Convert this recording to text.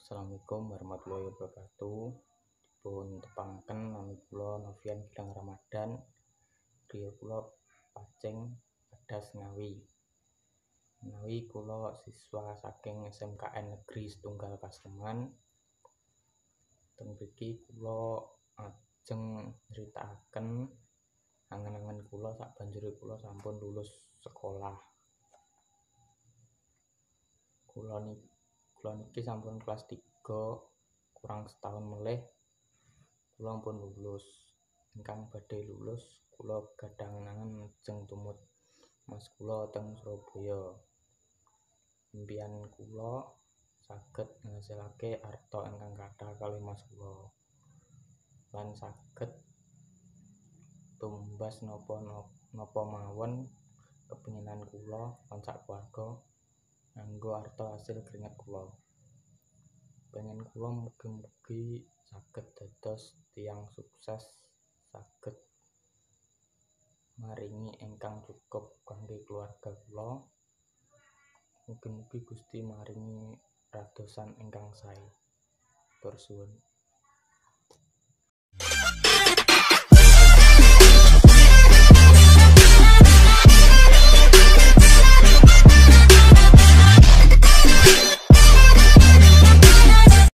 Assalamualaikum warahmatullahi wabarakatuh. Dipun tepangaken nami kula Novian Gilang Ramadan. Griya kula Pacing Pedas Ngawi. Menawi kula siswa saking SMKN Negeri Setunggal Pasaman. Teng mriki kula ajeng nyritakaken angen-angen kula sabanjure kula sampun lulus sekolah. Kula niki sampun kelas 3, kurang setahun melih kula pun lulus. Ingkang badhe lulus kula gadhah angen-angen lajeng tumut Mas kula teng Surabaya. Impian kula saged ngasilake arta ingkang kathah kalih Mas kula lan saged tumbas napa mawon kepinginan kula lan sak keluarga nganggo arta hasil keringat kula. Pengen kula mugi-mugi saged dados tiyang sukses, saged maringi ingkang cukup kangge keluarga kula. Mugi-mugi Gusti maringi radosan ingkang sae. Matur suwun.